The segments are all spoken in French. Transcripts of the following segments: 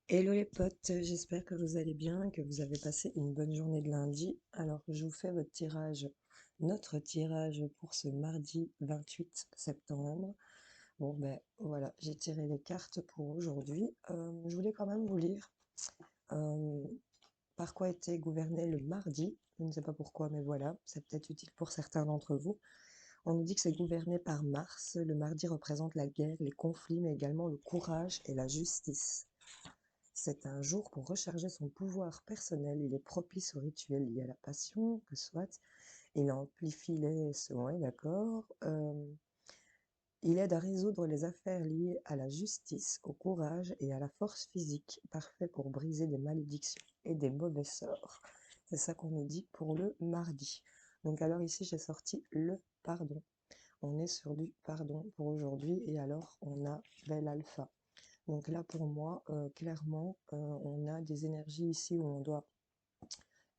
Hello les potes, j'espère que vous allez bien, que vous avez passé une bonne journée de lundi. Alors, je vous fais notre tirage pour ce mardi 28 septembre. Bon, ben voilà, j'ai tiré les cartes pour aujourd'hui. Je voulais quand même vous lire euh, par quoi était gouverné le mardi. Je ne sais pas pourquoi, mais voilà, c'est peut-être utile pour certains d'entre vous. On nous dit que c'est gouverné par Mars. Le mardi représente la guerre, les conflits, mais également le courage et la justice. C'est un jour pour recharger son pouvoir personnel. Il est propice aux rituels liés à la passion, que soit. Il amplifie les ouais, d'accord. Il aide à résoudre les affaires liées à la justice, au courage et à la force physique, parfait pour briser des malédictions et des mauvais sorts. C'est ça qu'on nous dit pour le mardi. Donc alors ici j'ai sorti le pardon. On est sur du pardon pour aujourd'hui et alors on a l'alpha. Donc là, pour moi, clairement, on a des énergies ici où on doit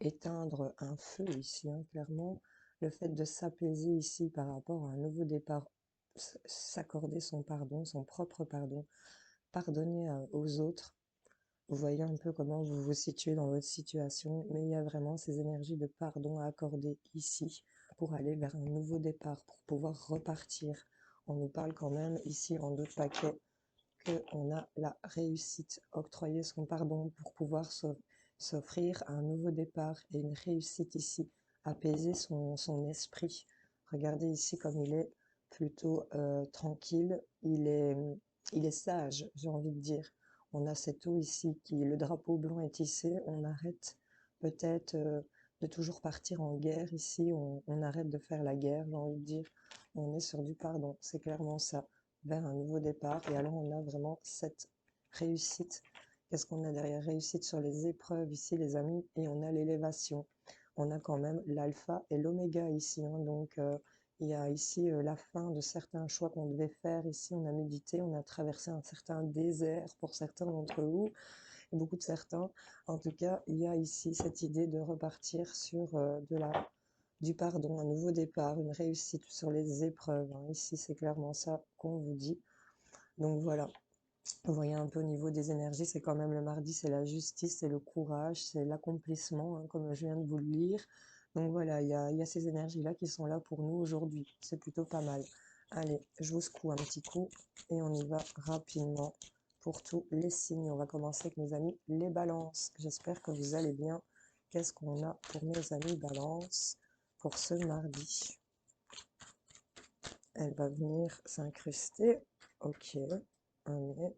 éteindre un feu ici, hein, clairement. Le fait de s'apaiser ici par rapport à un nouveau départ, s'accorder son pardon, son propre pardon, pardonner aux autres. Vous voyez un peu comment vous vous situez dans votre situation, mais il y a vraiment ces énergies de pardon à accorder ici pour aller vers un nouveau départ, pour pouvoir repartir. On nous parle quand même ici en deux paquets qu'on a la réussite, octroyer son pardon pour pouvoir s'offrir un nouveau départ et une réussite ici, apaiser son esprit. Regardez ici comme il est plutôt tranquille, il est sage, j'ai envie de dire. On a cette eau ici qui, le drapeau blanc est tissé, on arrête peut-être de toujours partir en guerre ici, on arrête de faire la guerre, j'ai envie de dire. On est sur du pardon, c'est clairement ça vers un nouveau départ. Et alors, on a vraiment cette réussite. Qu'est-ce qu'on a derrière? Réussite sur les épreuves ici, les amis, et on a l'élévation. On a quand même l'alpha et l'oméga ici, hein. Donc, il y a ici la fin de certains choix qu'on devait faire. Ici, on a médité, on a traversé un certain désert pour certains d'entre vous, et beaucoup de certains. En tout cas, il y a ici cette idée de repartir sur du pardon, un nouveau départ, une réussite sur les épreuves, hein. Ici, c'est clairement ça qu'on vous dit. Donc voilà, vous voyez un peu au niveau des énergies, c'est quand même le mardi, c'est la justice, c'est le courage, c'est l'accomplissement, hein, comme je viens de vous le lire. Donc voilà, il y a ces énergies-là qui sont là pour nous aujourd'hui. C'est plutôt pas mal. Allez, je vous secoue un petit coup et on y va rapidement pour tous les signes. On va commencer avec mes amis les balances. J'espère que vous allez bien. Qu'est-ce qu'on a pour mes amis balance pour ce mardi? Elle va venir s'incruster. Ok, allez,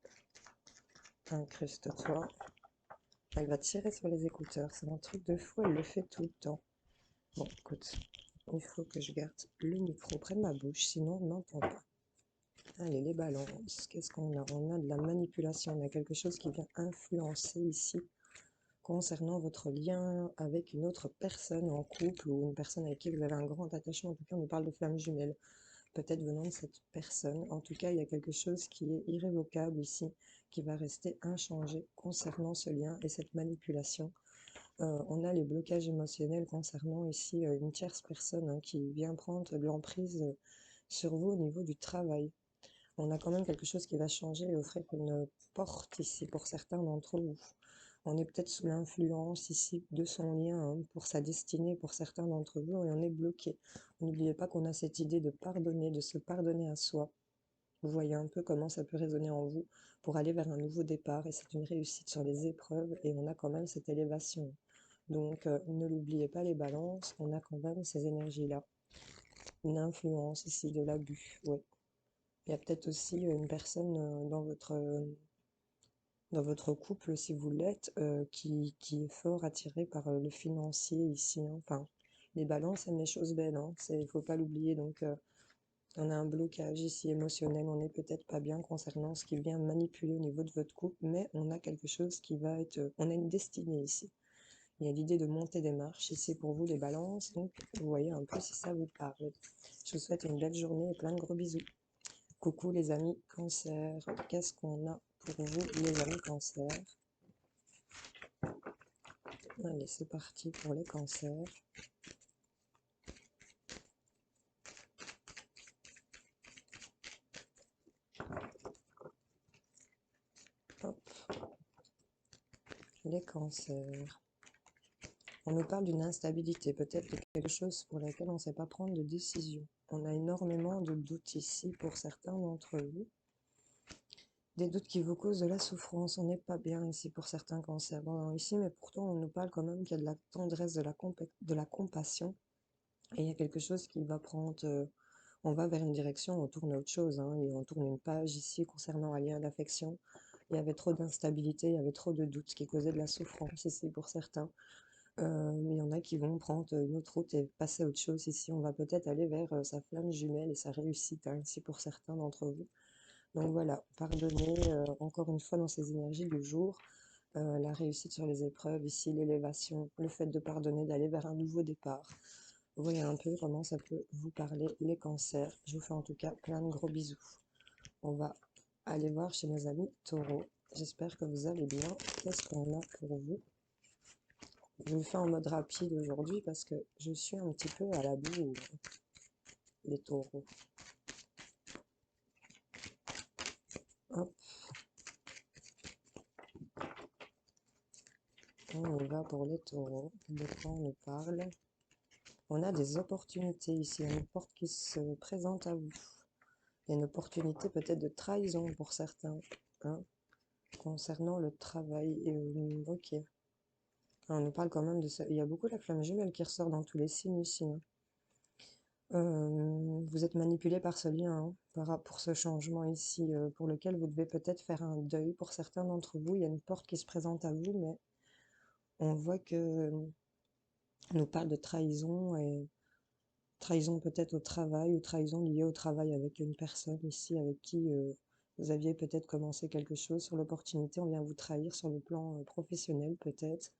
incruste-toi. Elle va tirer sur les écouteurs. C'est un truc de fou, elle le fait tout le temps. Bon, écoute, il faut que je garde le micro près de ma bouche, sinon on n'entend pas. Allez, les balances. Qu'est-ce qu'on a? On a de la manipulation. On a quelque chose qui vient influencer ici concernant votre lien avec une autre personne en couple ou une personne avec qui vous avez un grand attachement. En tout cas, on nous parle de flammes jumelles, peut-être venant de cette personne. En tout cas, il y a quelque chose qui est irrévocable ici, qui va rester inchangé concernant ce lien et cette manipulation. On a les blocages émotionnels concernant ici une tierce personne, hein, qui vient prendre de l'emprise sur vous au niveau du travail. On a quand même quelque chose qui va changer et offrir une porte ici pour certains d'entre vous. On est peut-être sous l'influence ici de son lien, hein, pour sa destinée pour certains d'entre vous et on est bloqué. N'oubliez pas qu'on a cette idée de pardonner, de se pardonner à soi. Vous voyez un peu comment ça peut résonner en vous pour aller vers un nouveau départ et c'est une réussite sur les épreuves et on a quand même cette élévation. Donc ne l'oubliez pas les balances, on a quand même ces énergies-là. Une influence ici de l'abus, oui. Il y a peut-être aussi une personne dans votre couple, si vous l'êtes, qui est fort attiré par le financier ici, hein. Enfin, les balances aiment les choses belles, hein. Il faut pas l'oublier. Donc, on a un blocage ici émotionnel. On n'est peut-être pas bien concernant ce qui vient manipuler au niveau de votre couple, mais on a quelque chose qui va être. On a une destinée ici. Il y a l'idée de monter des marches ici pour vous, les balances. Donc, vous voyez un peu si ça vous parle. Je vous souhaite une belle journée et plein de gros bisous. Coucou les amis cancer, qu'est-ce qu'on a pour vous les amis cancer? Allez, c'est parti pour les cancers. Hop. les cancers. On nous parle d'une instabilité, peut-être de quelque chose pour laquelle on ne sait pas prendre de décision. On a énormément de doutes ici pour certains d'entre vous. Des doutes qui vous causent de la souffrance. On n'est pas bien ici pour certains cancers. Bon, ici, mais pourtant, on nous parle quand même qu'il y a de la tendresse, de la compassion. Et il y a quelque chose qui va prendre... on va vers une direction, on tourne à autre chose. Hein, et on tourne une page ici concernant un lien d'affection. Il y avait trop d'instabilité, il y avait trop de doutes qui causaient de la souffrance ici pour certains. Mais il y en a qui vont prendre une autre route et passer à autre chose. Ici, on va peut-être aller vers sa flamme jumelle et sa réussite, hein, ici pour certains d'entre vous. Donc voilà, pardonnez encore une fois dans ces énergies du jour, la réussite sur les épreuves, ici l'élévation, le fait de pardonner, d'aller vers un nouveau départ. Vous voyez un peu comment ça peut vous parler, les cancers. Je vous fais en tout cas plein de gros bisous. On va aller voir chez mes amis taureaux. J'espère que vous allez bien. Qu'est-ce qu'on a pour vous? Je le fais en mode rapide aujourd'hui parce que je suis un petit peu à la bourre, les taureaux. Hop. On y va pour les taureaux. De quoi on nous parle? On a des opportunités ici. Il y a une porte qui se présente à vous. Il y a une opportunité peut-être de trahison pour certains. Hein, concernant le travail. Ok. On nous parle quand même de ça. Il y a beaucoup la flamme jumelle qui ressort dans tous les signes ici. Hein. Vous êtes manipulé par ce lien, hein, pour ce changement ici, pour lequel vous devez peut-être faire un deuil. Pour certains d'entre vous, il y a une porte qui se présente à vous, mais on voit que on nous parle de trahison, et trahison peut-être au travail, ou trahison liée au travail avec une personne ici avec qui vous aviez peut-être commencé quelque chose. Sur l'opportunité, on vient vous trahir sur le plan professionnel peut-être.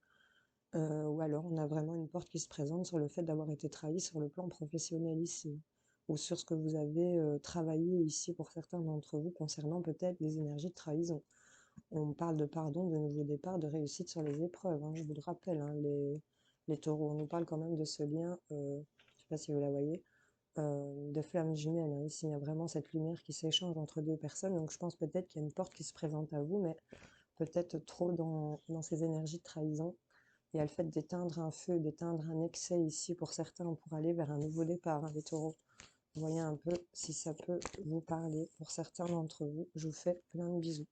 Ou alors on a vraiment une porte qui se présente sur le fait d'avoir été trahi sur le plan professionnel ici, ou sur ce que vous avez travaillé ici pour certains d'entre vous concernant peut-être les énergies de trahison. On parle de pardon, de nouveau départ, de réussite sur les épreuves, hein, je vous le rappelle, hein, les taureaux. On nous parle quand même de ce lien, je ne sais pas si vous la voyez, de flamme jumelle. Hein. Ici, il y a vraiment cette lumière qui s'échange entre deux personnes, donc je pense peut-être qu'il y a une porte qui se présente à vous, mais peut-être trop dans ces énergies de trahison. Il y a le fait d'éteindre un feu, d'éteindre un excès ici pour certains pour aller vers un nouveau départ, hein, les taureaux. Vous voyez un peu si ça peut vous parler. Pour certains d'entre vous, je vous fais plein de bisous.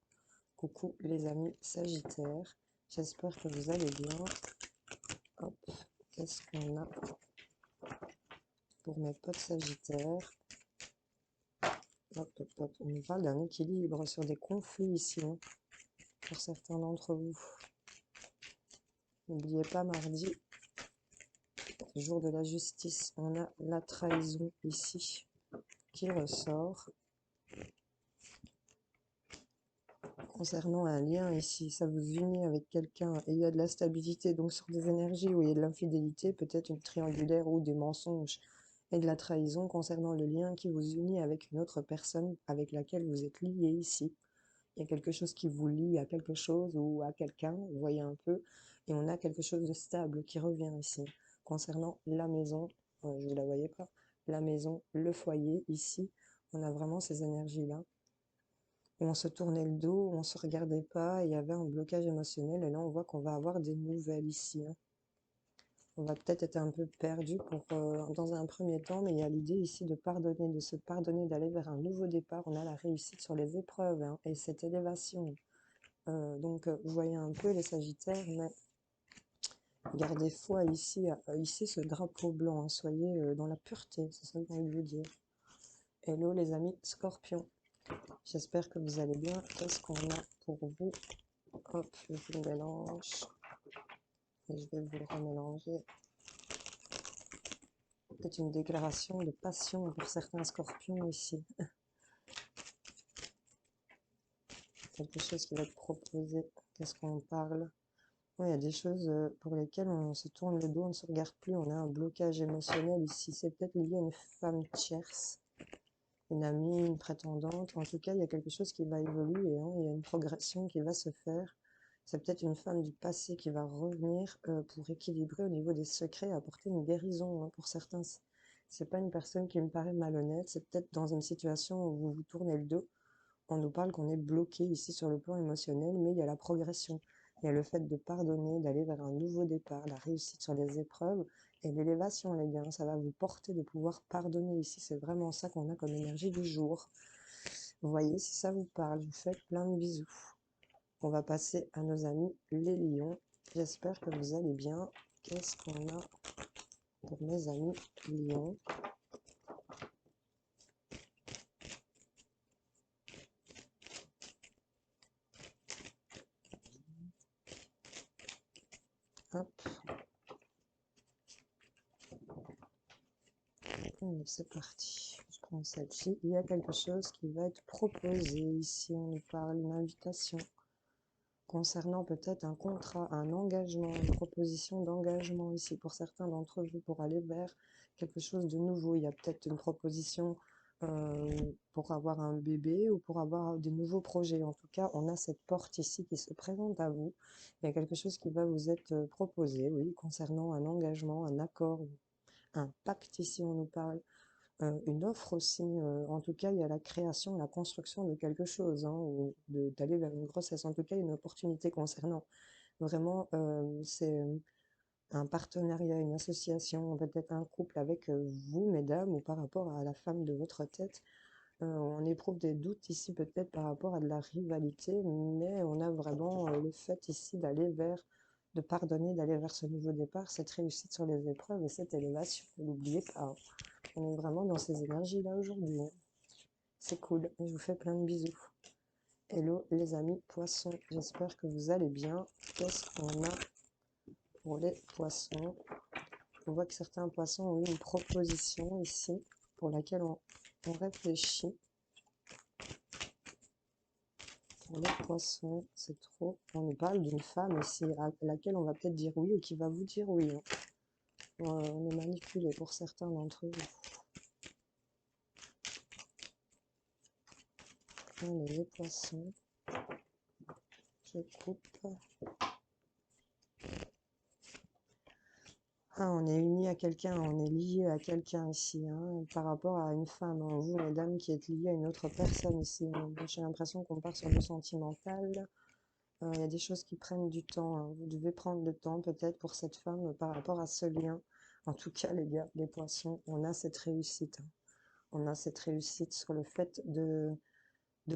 Coucou les amis Sagittaires, j'espère que vous allez bien. Hop, qu'est-ce qu'on a pour mes potes Sagittaires? Hop, hop, hop. On nous parle d'un équilibre sur des conflits ici, hein, pour certains d'entre vous. N'oubliez pas, mardi, jour de la justice, on a la trahison ici qui ressort. Concernant un lien ici, ça vous unit avec quelqu'un et il y a de la stabilité, donc sur des énergies où il y a de l'infidélité, peut-être une triangulaire ou des mensonges et de la trahison concernant le lien qui vous unit avec une autre personne avec laquelle vous êtes lié ici. Il y a quelque chose qui vous lie à quelque chose ou à quelqu'un, vous voyez un peu, et on a quelque chose de stable qui revient ici. Concernant la maison, je ne vous la voyais pas, la maison, le foyer, ici, on a vraiment ces énergies-là. Où on se tournait le dos, où on ne se regardait pas, il y avait un blocage émotionnel, et là on voit qu'on va avoir des nouvelles ici. Hein. On va peut-être être un peu perdu dans un premier temps, mais il y a l'idée ici de pardonner, de se pardonner, d'aller vers un nouveau départ. On a la réussite sur les épreuves, hein, et cette élévation. Donc vous voyez un peu les Sagittaires, mais gardez foi ici, ici ce drapeau blanc, hein, soyez dans la pureté, c'est ça que j'ai envie de vous dire. Hello les amis Scorpions, j'espère que vous allez bien. Qu'est-ce qu'on a pour vous? Hop, je vous le mélange. Et je vais vous le remélanger. C'est une déclaration de passion pour certains scorpions ici. Quelque chose qui va être proposé. Qu'est-ce qu'on parle? Oui, il y a des choses pour lesquelles on se tourne le dos, on ne se regarde plus, on a un blocage émotionnel ici. C'est peut-être lié à une femme tierce, une amie, une prétendante. En tout cas, il y a quelque chose qui va évoluer, hein. Il y a une progression qui va se faire. C'est peut-être une femme du passé qui va revenir pour équilibrer au niveau des secrets, apporter une guérison, hein, pour certains. C'est pas une personne qui me paraît malhonnête, c'est peut-être dans une situation où vous vous tournez le dos. On nous parle qu'on est bloqué ici sur le plan émotionnel, mais il y a la progression. Il y a le fait de pardonner, d'aller vers un nouveau départ, la réussite sur les épreuves et l'élévation, les gars. Ça va vous porter de pouvoir pardonner ici. C'est vraiment ça qu'on a comme énergie du jour. Vous voyez, si ça vous parle, je vous fais plein de bisous. On va passer à nos amis les lions. J'espère que vous allez bien. Qu'est-ce qu'on a pour mes amis lions? Hop, c'est parti. Je prends celle-ci. Il y a quelque chose qui va être proposé ici. On nous parle d'une invitation concernant peut-être un contrat, un engagement, une proposition d'engagement ici pour certains d'entre vous pour aller vers quelque chose de nouveau. Il y a peut-être une proposition pour avoir un bébé ou pour avoir des nouveaux projets. En tout cas, on a cette porte ici qui se présente à vous. Il y a quelque chose qui va vous être proposé, oui, concernant un engagement, un accord, un pacte ici, on nous parle. Une offre aussi, en tout cas, il y a la création, la construction de quelque chose, hein, ou d'aller vers une grossesse. En tout cas, il y a une opportunité concernant. Vraiment, c'est un partenariat, une association, peut-être un couple avec vous, mesdames, ou par rapport à la femme de votre tête. On éprouve des doutes ici, peut-être par rapport à de la rivalité, mais on a vraiment le fait ici d'aller vers, de pardonner, d'aller vers ce nouveau départ, cette réussite sur les épreuves et cette élévation. N'oubliez pas, hein. On est vraiment dans ces énergies-là aujourd'hui, hein. C'est cool. Je vous fais plein de bisous. Hello les amis poissons, j'espère que vous allez bien. Qu'est-ce qu'on a pour les poissons? On voit que certains poissons ont eu une proposition ici pour laquelle on réfléchit. Pour les poissons, c'est trop. On nous parle d'une femme ici à laquelle on va peut-être dire oui ou qui va vous dire oui, hein. On est manipulé pour certains d'entre vous. Allez, les poissons. Je coupe. Ah, on est uni à quelqu'un, on est lié à quelqu'un ici, hein, par rapport à une femme, hein. Vous, mesdames, qui êtes liées à une autre personne ici, hein. J'ai l'impression qu'on part sur le sentimental. Il y a des choses qui prennent du temps, hein. Vous devez prendre le temps peut-être pour cette femme par rapport à ce lien. En tout cas, les gars, les poissons, on a cette réussite, hein. On a cette réussite sur le fait de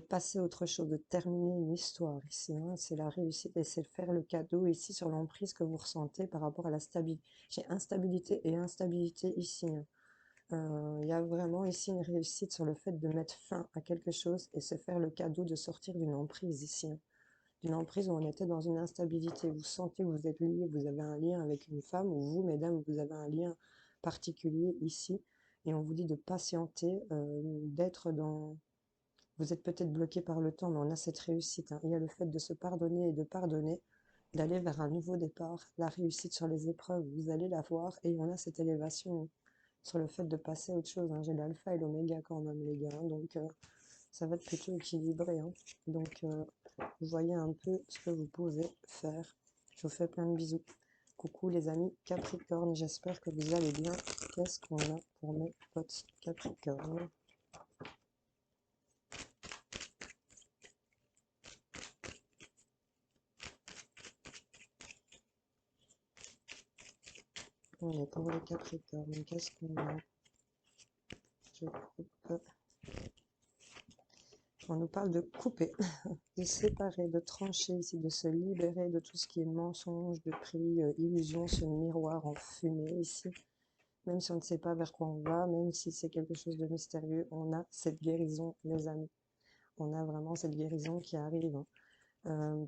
passer à autre chose, de terminer une histoire ici, hein. C'est la réussite et c'est faire le cadeau ici sur l'emprise que vous ressentez par rapport à la stabilité. J'ai instabilité et instabilité ici, hein. Il y a vraiment ici une réussite sur le fait de mettre fin à quelque chose et se faire le cadeau de sortir d'une emprise ici, hein. D'une emprise où on était dans une instabilité. Vous sentez que vous êtes lié, vous avez un lien avec une femme, ou vous, mesdames, vous avez un lien particulier ici. Et on vous dit de patienter, d'être dans, vous êtes peut-être bloqué par le temps, mais on a cette réussite, hein. Il y a le fait de se pardonner et de pardonner, d'aller vers un nouveau départ, la réussite sur les épreuves, vous allez la voir, et on a cette élévation sur le fait de passer à autre chose, hein. J'ai l'alpha et l'oméga quand même, les gars, hein. Donc ça va être plutôt équilibré, hein. Donc vous voyez un peu ce que vous pouvez faire. Je vous fais plein de bisous. Coucou les amis Capricorne, j'espère que vous allez bien. Qu'est-ce qu'on a pour mes potes Capricorne? On est pour les Capricornes. Qu'est-ce qu'on a? Je coupe. On nous parle de couper, de séparer, de trancher ici, de se libérer de tout ce qui est mensonge, de prix, illusion, ce miroir en fumée ici. Même si on ne sait pas vers quoi on va, même si c'est quelque chose de mystérieux, on a cette guérison, les amis. On a vraiment cette guérison qui arrive, hein.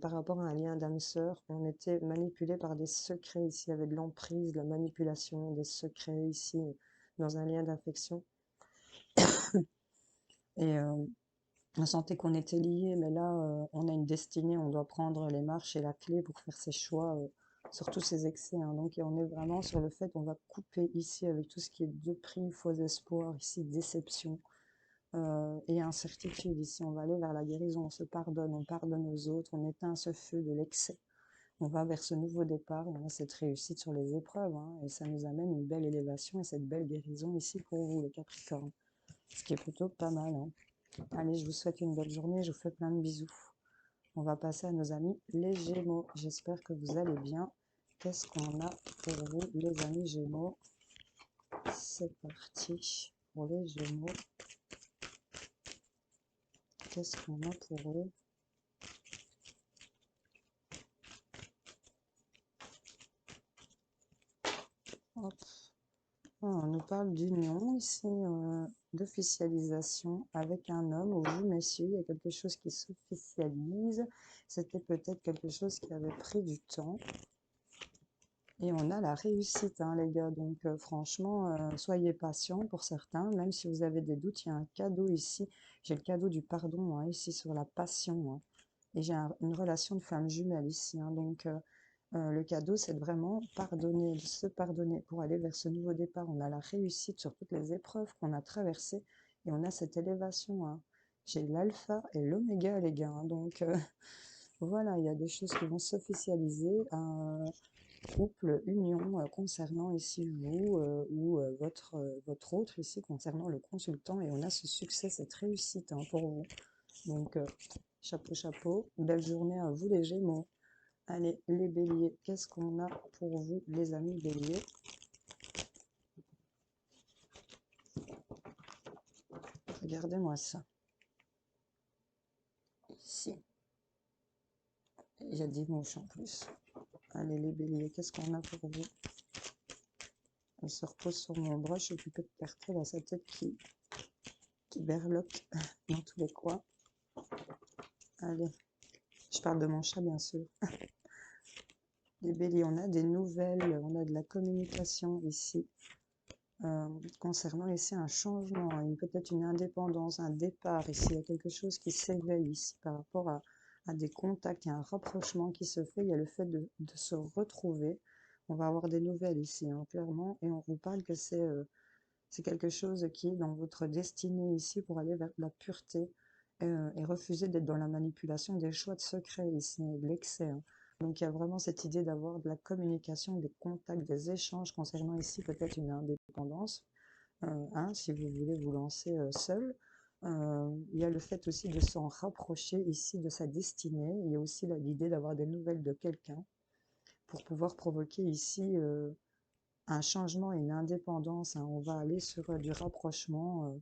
Par rapport à un lien d'âme sœur, on était manipulé par des secrets ici, il y avait de l'emprise, de la manipulation, des secrets ici, dans un lien d'affection. Et on sentait qu'on était liés, mais là, on a une destinée, on doit prendre les marches et la clé pour faire ses choix sur tous ces excès, hein. Donc, on est vraiment sur le fait qu'on va couper ici avec tout ce qui est de prix, faux espoirs, ici, déception et incertitude. Ici, on va aller vers la guérison, on on pardonne aux autres, on éteint ce feu de l'excès. On va vers ce nouveau départ, on a cette réussite sur les épreuves, hein, et ça nous amène une belle élévation et cette belle guérison ici pour vous, les Capricornes. Ce qui est plutôt pas mal, hein. Allez, je vous souhaite une belle journée, je vous fais plein de bisous. On va passer à nos amis les Gémeaux. J'espère que vous allez bien. Qu'est-ce qu'on a pour vous, les amis Gémeaux? C'est parti pour les Gémeaux. Qu'est-ce qu'on a pour eux? Hop. Oh, on nous parle d'union ici, d'officialisation avec un homme, ou vous, messieurs, il y a quelque chose qui s'officialise. C'était peut-être quelque chose qui avait pris du temps. Et on a la réussite, hein, les gars. Donc, franchement, soyez patients pour certains. Même si vous avez des doutes, il y a un cadeau ici. J'ai le cadeau du pardon, hein, ici, sur la passion, hein. Et j'ai une relation de femme jumelle ici, hein. Donc, le cadeau, c'est de vraiment pardonner, de se pardonner pour aller vers ce nouveau départ. On a la réussite sur toutes les épreuves qu'on a traversées. Et on a cette élévation, hein. J'ai l'alpha et l'oméga, les gars, hein. Donc, voilà, il y a des choses qui vont s'officialiser. Couple, union concernant ici vous ou votre autre ici concernant le consultant, et on a ce succès, cette réussite, hein, pour vous. Donc chapeau, chapeau, belle journée à vous les Gémeaux. Allez, les Béliers, qu'est-ce qu'on a pour vous, les amis Béliers? Regardez-moi ça. Ici, il y a 10 mouches en plus. Allez, les Béliers, qu'est-ce qu'on a pour vous? Elle se repose sur mon bras, je suis occupée de carter là, sa tête qui berloque dans tous les coins. Allez, je parle de mon chat, bien sûr. Les Béliers, on a des nouvelles, on a de la communication ici, concernant ici un changement, peut-être une indépendance, un départ ici. Il y a quelque chose qui s'éveille ici par rapport à des contacts, il y a un rapprochement qui se fait, il y a le fait de se retrouver. On va avoir des nouvelles ici, hein, clairement, et on vous parle que c'est quelque chose qui est dans votre destinée ici pour aller vers la pureté, et refuser d'être dans la manipulation des choix de secret ici, de l'excès, hein. Donc il y a vraiment cette idée d'avoir de la communication, des contacts, des échanges concernant ici peut-être une indépendance, hein, si vous voulez vous lancer seul. Il y a le fait aussi de s'en rapprocher ici de sa destinée. Il y a aussi l'idée d'avoir des nouvelles de quelqu'un pour pouvoir provoquer ici un changement et une indépendance, hein. On va aller sur du rapprochement.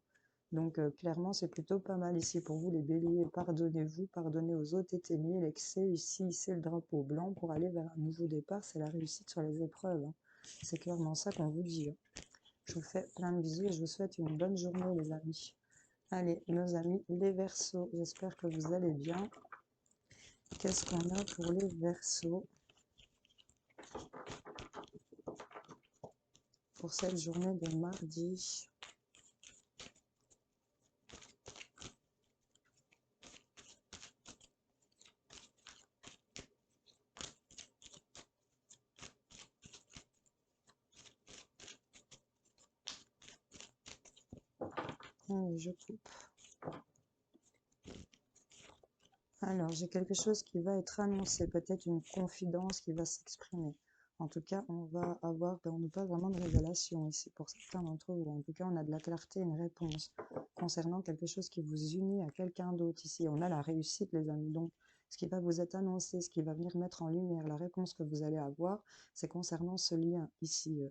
Donc clairement, c'est plutôt pas mal ici pour vous, les Béliers. Pardonnez-vous, pardonnez aux autres, éteignez l'excès. Ici, c'est le drapeau blanc pour aller vers un nouveau départ. C'est la réussite sur les épreuves, hein. C'est clairement ça qu'on vous dit, hein. Je vous fais plein de bisous et je vous souhaite une bonne journée, les amis. Allez, nos amis, les Verseaux, j'espère que vous allez bien. Qu'est-ce qu'on a pour les Verseaux pour cette journée de mardi? Allez, je coupe. Alors, j'ai quelque chose qui va être annoncé, peut-être une confidence qui va s'exprimer. En tout cas, on va avoir, on n'a pas vraiment de révélation ici pour certains d'entre vous. En tout cas, on a de la clarté, une réponse concernant quelque chose qui vous unit à quelqu'un d'autre ici. On a la réussite, les amis. Donc, ce qui va vous être annoncé, ce qui va venir mettre en lumière la réponse que vous allez avoir, c'est concernant ce lien ici.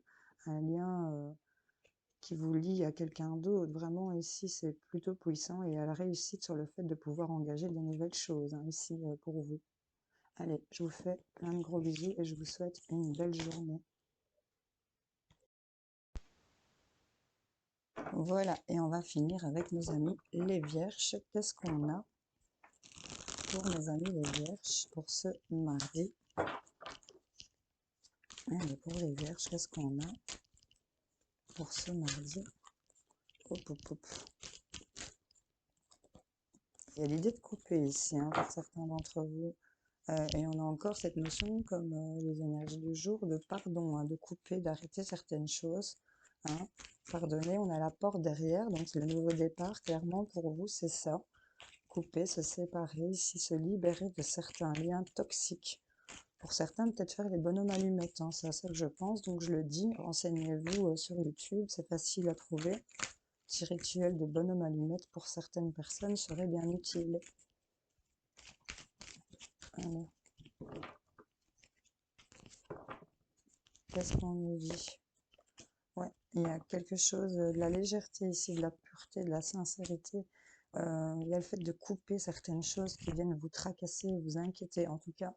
Un lien qui vous lie à quelqu'un d'autre. Vraiment, ici, c'est plutôt puissant, et à la réussite sur le fait de pouvoir engager de nouvelles choses, hein, ici, pour vous. Allez, je vous fais plein de gros bisous et je vous souhaite une belle journée. Voilà, et on va finir avec nos amis les Vierges. Qu'est-ce qu'on a pour mes amis les Vierges pour ce mardi? Allez, pour les Vierges, qu'est-ce qu'on a pour ce mardi? Hop, hop, hop. Il y a l'idée de couper ici, hein, pour certains d'entre vous. Et on a encore cette notion, comme les énergies du jour, de pardon, hein, de couper, d'arrêter certaines choses, hein. Pardonner, on a la porte derrière, donc c'est le nouveau départ. Clairement, pour vous, c'est ça. Couper, se séparer, ici, se libérer de certains liens toxiques. Pour certains, peut-être faire les bonhommes allumettes, hein, c'est à ça que je pense. Donc je le dis, renseignez-vous sur YouTube, c'est facile à trouver. Petit rituel de bonhomme allumette pour certaines personnes serait bien utile. Alors, qu'est-ce qu'on nous dit? Ouais, il y a quelque chose, de la légèreté ici, de la pureté, de la sincérité. Il y a le fait de couper certaines choses qui viennent vous tracasser, vous inquiéter. En tout cas,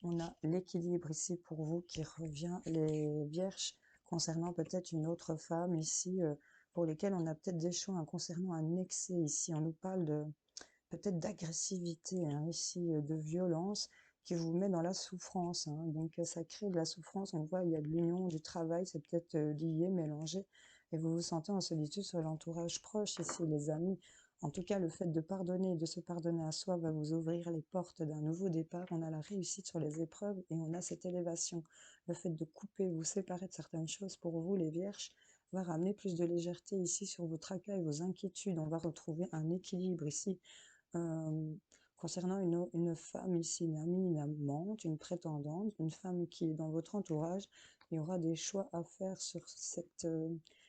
on a l'équilibre ici pour vous qui revient, les vierges, concernant peut-être une autre femme ici, pour lesquelles on a peut-être des choix hein, concernant un excès ici. On nous parle de peut-être d'agressivité, hein, ici, de violence qui vous met dans la souffrance, hein. Donc, ça crée de la souffrance. On voit, il y a de l'union, du travail, c'est peut-être lié, mélangé. Et vous vous sentez en solitude sur l'entourage proche ici, les amis. En tout cas, le fait de pardonner, de se pardonner à soi va vous ouvrir les portes d'un nouveau départ. On a la réussite sur les épreuves et on a cette élévation. Le fait de couper, vous séparer de certaines choses pour vous, les vierges, va ramener plus de légèreté ici sur vos tracas et vos inquiétudes. On va retrouver un équilibre ici euh, concernant une femme ici, une amie, une amante, une prétendante, une femme qui est dans votre entourage, il y aura des choix à faire sur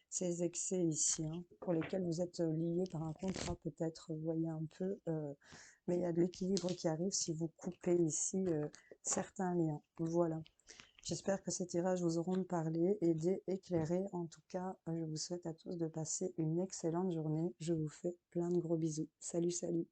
ces excès ici, hein, pour lesquels vous êtes liés par un contrat peut-être, vous voyez un peu, mais il y a de l'équilibre qui arrive si vous coupez ici certains liens. Voilà. J'espère que ces tirages vous auront parlé, aidé, éclairé. En tout cas, je vous souhaite à tous de passer une excellente journée. Je vous fais plein de gros bisous. Salut, salut!